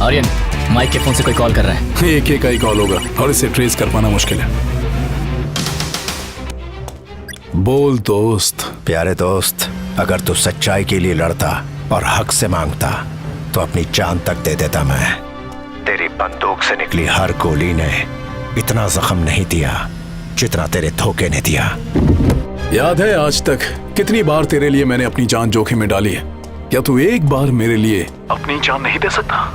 Aryan, mic के phone से कोई कॉल कर रहा है। एक का ही कॉल होगा और इसे ट्रेस कर पाना मुश्किल है। बोल दोस्त। प्यारे दोस्त, अगर तू सच्चाई के लिए लड़ता और हक से मांगता तो अपनी जान तक दे देता मैं। तेरी बंदूक से निकली हर गोली ने इतना जख्म नहीं दिया जितना तेरे धोखे ने दिया। याद है आज तक कितनी बार तेरे लिए मैंने अपनी जान जोखिम में डाली है? क्या तू एक बार मेरे लिए अपनी जान नहीं दे सकता?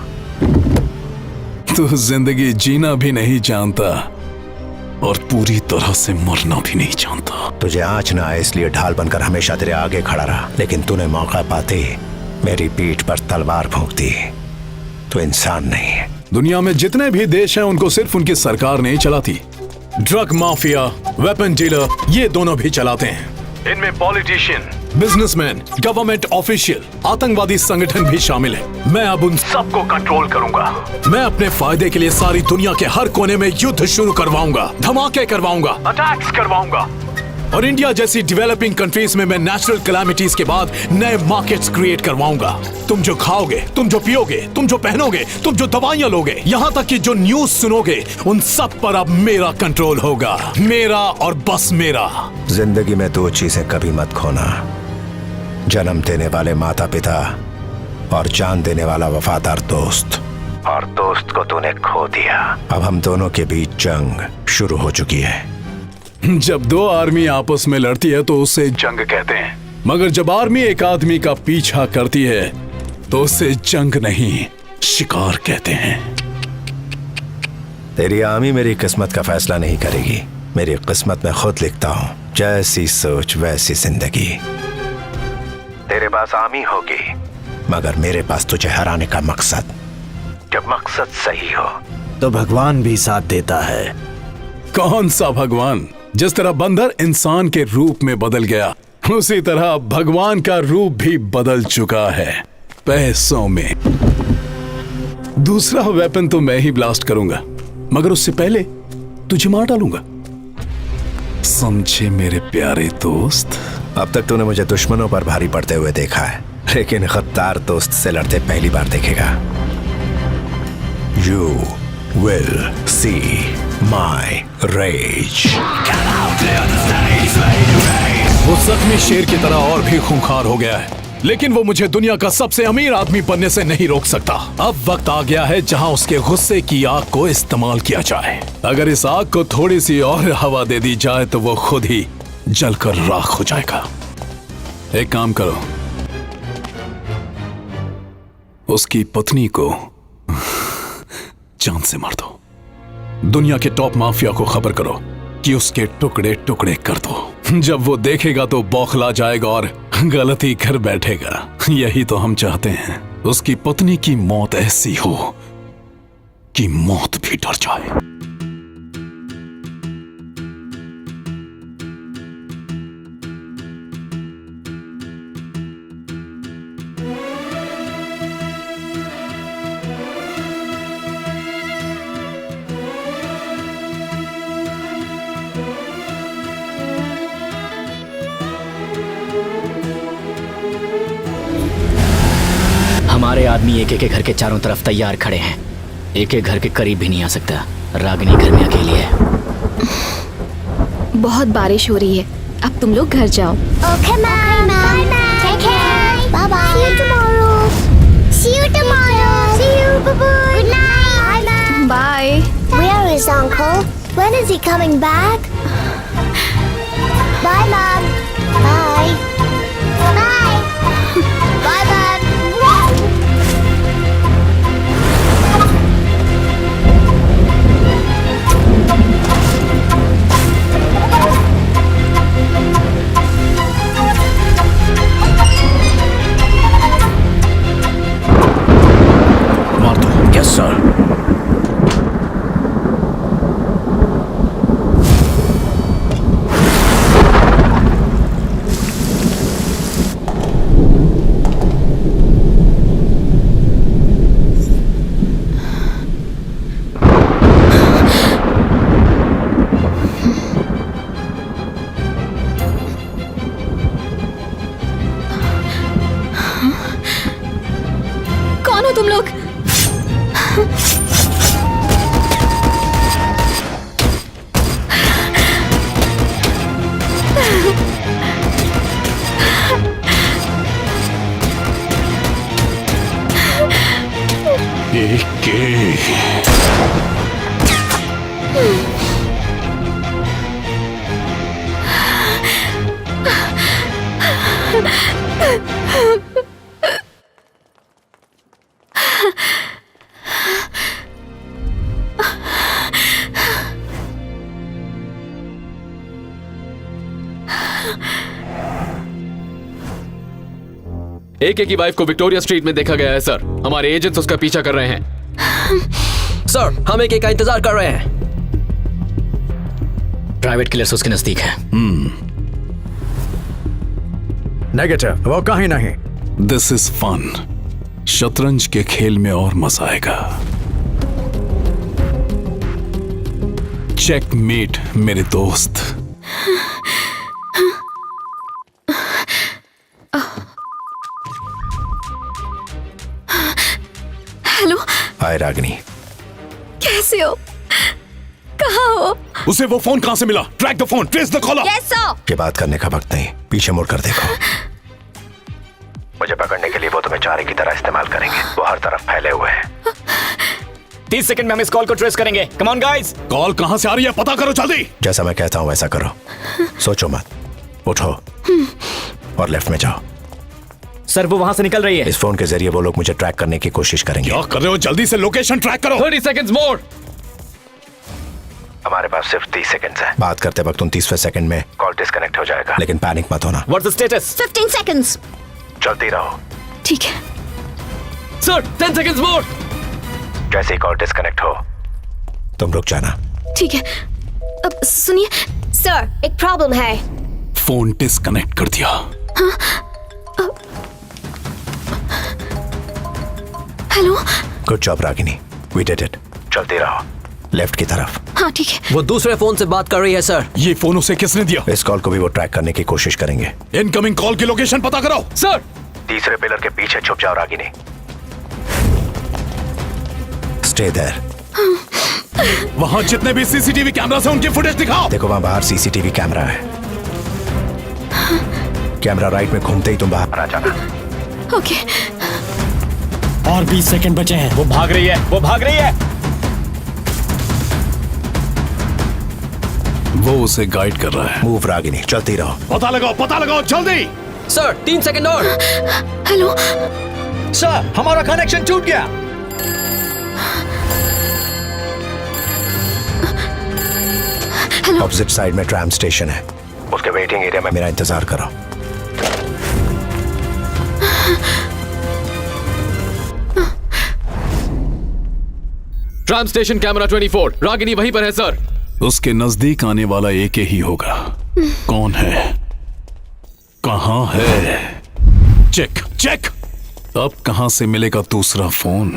तू जिंदगी जीना भी नहीं जानता और पूरी तरह से मरना भी नहीं जानता। तुझे आँच ना आए इसलिए ढाल बनकर हमेशा तेरे आगे खड़ा रहा, लेकिन तूने मौका पाते मेरी पीठ पर तलवार भोंक दी। तू इंसान नहीं है। दुनिया में जितने भी देश हैं उनको सिर्फ उनकी सरकार नहीं चलाती। ड्रग माफिया, वेपन डीलर, ये दोनों भी चलाते हैं। इनमें पॉलिटिशियन, बिजनेसमैन, गवर्नमेंट ऑफिशियल, आतंकवादी संगठन भी शामिल है। मैं अब उन सबको कंट्रोल करूंगा। मैं अपने फायदे के लिए सारी दुनिया के हर कोने में युद्ध शुरू करवाऊंगा, धमाके करवाऊंगा, अटैक्स करवाऊंगा। और इंडिया जैसी डेवलपिंग कंट्रीज में मैं नेचुरल कैलामिटीज के बाद नए मार्केट्स क्रिएट करवाऊंगा। तुम जो खाओगे, तुम जो पियोगे, तुम जो पहनोगे, तुम जो दवाइयां लोगे, यहाँ तक कि जो न्यूज सुनोगे, उन सब पर अब मेरा कंट्रोल होगा। मेरा और बस मेरा। जिंदगी में दो चीजें कभी मत खोना, जन्म देने वाले माता पिता और जान देने वाला वफादार दोस्त। और दोस्त को तूने खो दिया। अब हम दोनों के बीच जंग शुरू हो चुकी है। जब दो आर्मी आपस में लड़ती है तो उसे जंग कहते हैं, मगर जब आर्मी एक आदमी का पीछा करती है तो उसे जंग नहीं, शिकार कहते हैं। तेरी आर्मी मेरी किस्मत का फैसला नहीं करेगी। मेरी किस्मत में खुद लिखता हूँ। जैसी सोच वैसी जिंदगी। तेरे पास आर्मी होगी, मगर मेरे पास तुझे हराने का मकसद। जब मकसद सही हो तो भगवान भी साथ देता है। कौन सा भगवान? जिस तरह बंदर इंसान के रूप में बदल गया, उसी तरह भगवान का रूप भी बदल चुका है, पैसों में। दूसरा वेपन तो मैं ही ब्लास्ट करूंगा, मगर उससे पहले तुझे मार डालूंगा। समझे मेरे प्यारे दोस्त? अब तक तूने मुझे दुश्मनों पर भारी पड़ते हुए देखा है, लेकिन गद्दार दोस्त से लड़ते पहली बार देखेगा। You will see my rage. वो जख्मी शेर की तरह और भी खूंखार हो गया है, लेकिन वो मुझे दुनिया का सबसे अमीर आदमी बनने से नहीं रोक सकता। अब वक्त आ गया है जहां उसके गुस्से की आग को इस्तेमाल किया जाए। अगर इस आग को थोड़ी सी और हवा दे दी जाए तो वो खुद ही जलकर राख हो जाएगा। एक काम करो, उसकी पत्नी को जान से मार दो। दुनिया के टॉप माफिया को खबर करो कि उसके टुकड़े टुकड़े कर दो। जब वो देखेगा तो बौखला जाएगा और गलती कर बैठेगा। यही तो हम चाहते हैं, उसकी पत्नी की मौत ऐसी हो कि मौत भी डर जाए। हमारे आदमी एक एक घर के चारों तरफ तैयार खड़े हैं। एक एक घर के करीब भी नहीं आ सकता। रागिनी घर में अकेली है। बहुत बारिश हो रही है, अब तुम लोग घर जाओ। Okay, ma'am. Bye, ma'am. Take care. Bye-bye. See you tomorrow. See you tomorrow. See you. Bye-bye. Good night. Bye, ma'am. Bye. Where is Uncle? When is he coming back? Bye, ma'am. Bye. Bye. Bye, ma'am. मार दो। Yes sir. कौन हो तुम लोग? एके की wife को Victoria street में देखा गया है सर। हमारे एजेंट्स उसका पीछा कर रहे हैं। सर, हम एके का इंतजार कर रहे हैं। प्राइवेट किलर्स उसके नजदीक है। नेगेटिव, वो कहीं नहीं। This is fun. शतरंज के खेल में और मजा आएगा। चेकमेट मेरे दोस्त। हेलो, हाय रागिनी। कैसे हो? कहाँ हो? उसे वो फोन कहां से मिला? Track the phone, trace the caller. Yes sir. ये बात करने का वक्त नहीं, पीछे मुड़कर देखो। मुझे पकड़ने के लिए वो तुम्हें चारे की तरह इस्तेमाल करेंगे। वो हर तरफ फैले हुए हैं। 30 सेकंड में हम इस कॉल को ट्रेस करेंगे। Come on guys. कॉल कहां से आ रही है पता करो जल्दी। जैसा मैं कहता हूं वैसा करो। सोचो मत, उठो और लेफ्ट में जाओ। सर वो वहां से निकल रही है। इस फोन के जरिए वो लोग मुझे ट्रैक करने की कोशिश करेंगे। क्या कर रहे हो? जल्दी से लोकेशन ट्रैक करो। 30 seconds more। हमारे पास सिर्फ 30 सेकंड है। बात करते वक्त 29वें सेकंड में कॉल डिस्कनेक्ट हो जाएगा, लेकिन पैनिक मत होना। What's the status? 15 seconds। चलती रहो। ठीक है। Sir 10 seconds more। जैसे ही कॉल डिस्कनेक्ट हो तुम रुक जाना। ठीक है। अब सुनिए सर, एक प्रॉब्लम है। फोन डिस्कनेक्ट कर दिया। Hello. Good job Ragini, we did it. चलती रहो लेफ्ट की तरफ। हाँ ठीक है। वो दूसरे फोन से बात कर रही है सर। ये फोन उसे किसने दिया? इस कॉल को भी वो ट्रैक करने की कोशिश करेंगे। इनकमिंग कॉल की लोकेशन पता करो। सर तीसरे पिलर के पीछे छुप जाओ रागिनी। Stay there. वहां जितने भी सीसीटीवी कैमरास हैं उनकी फुटेज दिखाओ। देखो वहां बाहर सीसीटीवी कैमरा है। कैमरा राइट में घूमते ही तुम बाहर आ जाना। ओके। और 20 सेकंड बचे हैं। वो भाग रही है, वो भाग रही है। वो उसे गाइड कर रहा है। मूव रागिनी, चलती रहो। पता लगाओ जल्दी। सर 3 सेकंड और। हेलो। सर, हमारा कनेक्शन टूट गया। ऑपोजिट साइड में ट्राम स्टेशन है, उसके वेटिंग एरिया में मेरा इंतजार करो। Tram station camera 24। रागिनी वहीं पर है सर। उसके नजदीक आने वाला एक ही होगा। कौन है? कहां है? चेक। अब कहां से मिलेगा दूसरा फोन?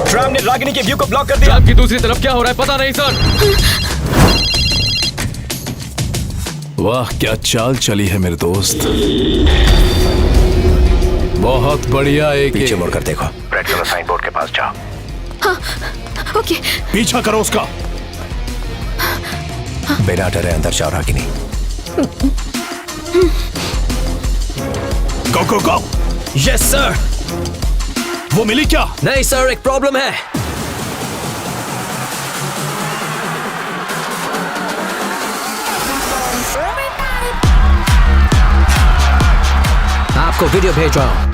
ट्राम ने रागिनी के व्यू को ब्लॉक कर दिया। ट्राम की दूसरी तरफ क्या हो रहा है पता नहीं सर। वाह क्या चाल चली है मेरे दोस्त। बहुत बढ़िया। एक पीछे मुड़कर देखो, रेड कलर साइन बोर्ड के पास जाओ। हाँ ओके। पीछा करो उसका। बिना डरे अंदर जाओ रागिनी। गो। Yes sir. वो मिली क्या? नहीं सर, एक प्रॉब्लम है। आपको वीडियो भेज रहा हूं।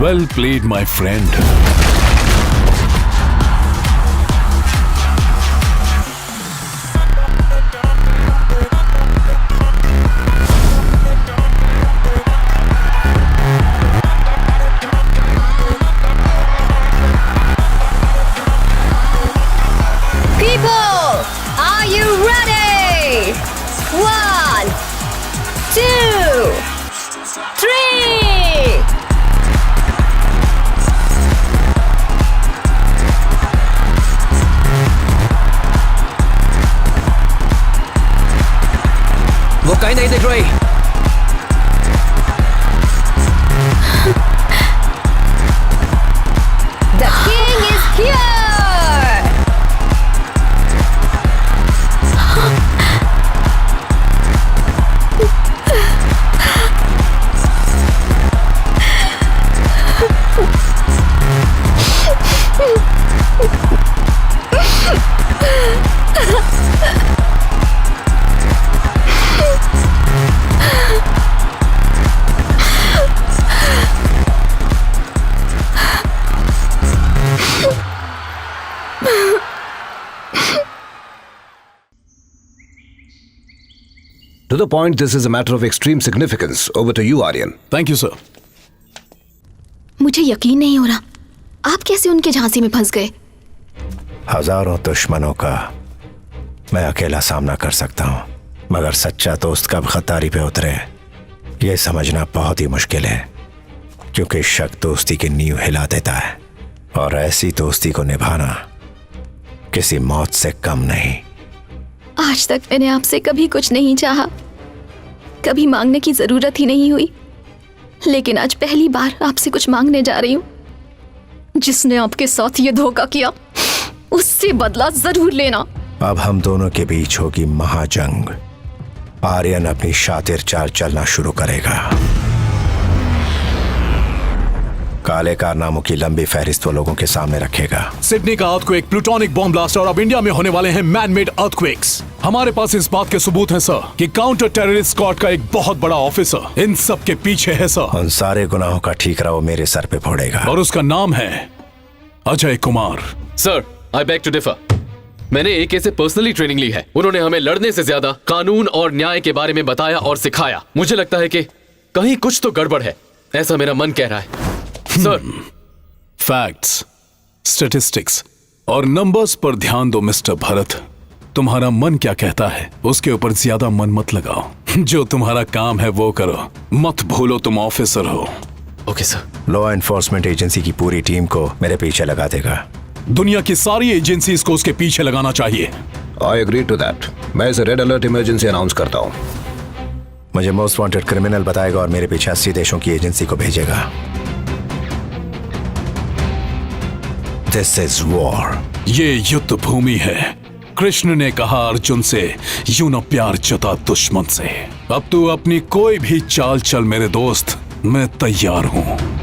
Well played my friend. Are you ready? 1, 2, 3. the point, this is a matter of extreme significance. Over to you, Aryan. Thank you sir. मुझे यकीन नहीं हो रहा, आप कैसे उनके झांसे में फंस गए? हजारों दुश्मनों का मैं अकेला सामना कर सकता हूं, मगर सच्चा दोस्त कब गद्दारी पे उतरे ये समझना बहुत ही मुश्किल है, क्योंकि शक दोस्ती की नींव हिला देता है और ऐसी दोस्ती को निभाना किसी मौत से कम नहीं। आज तक मैंने आपसे कभी कुछ नहीं चाहा, कभी मांगने की जरूरत ही नहीं हुई, लेकिन आज पहली बार आपसे कुछ मांगने जा रही हूँ। जिसने आपके साथ ये धोखा किया उससे बदला जरूर लेना। अब हम दोनों के बीच होगी महाजंग। आर्यन अपनी शातिर चाल चलना शुरू करेगा। काले कारनामों की लंबी फहरिस्त वो लोगों के सामने रखेगा। सिडनी का अर्थक्वेक, प्लूटोनिक बॉम्ब ब्लास्ट और अब इंडिया में होने वाले हैं मैन मेड अर्थक्वेक्स। हमारे पास इस बात के सबूत हैं सर कि काउंटर टेररिस्ट स्क्वाड का एक बहुत बड़ा ऑफिसर इन सब के पीछे है सर। उन सारे गुनाहों का ठीकरा वो मेरे सर पे फोड़ेगा और उसका नाम है Ajay Kumar. Sir, I beg to differ. मैंने एके से पर्सनली ट्रेनिंग ली है। उन्होंने हमें लड़ने से ज्यादा कानून और न्याय के बारे में बताया और सिखाया। मुझे लगता है कि कहीं कुछ तो गड़बड़ है, ऐसा मेरा मन कह रहा है। सर, फैक्ट्स, स्टैटिस्टिक्स और नंबर्स पर ध्यान दो मिस्टर भरत। तुम्हारा मन क्या कहता है उसके ऊपर ज्यादा मन मत लगाओ। जो तुम्हारा काम है वो करो, मत भूलो तुम ऑफिसर हो। Okay sir. Law enforcement agency की पूरी टीम को मेरे पीछे लगा देगा। दुनिया की सारी एजेंसीज को उसके पीछे लगाना चाहिए। I agree to that. मैं इसे रेड अलर्ट इमरजेंसी अनाउंस करता हूँ। मुझे मोस्ट वांटेड क्रिमिनल बताएगा और मेरे पीछे 80 देशों की एजेंसी को भेजेगा। This is war. ये युद्ध भूमि है। कृष्ण ने कहा अर्जुन से, यूं न प्यार जता दुश्मन से। अब तू अपनी कोई भी चाल चल मेरे दोस्त, मैं तैयार हूं।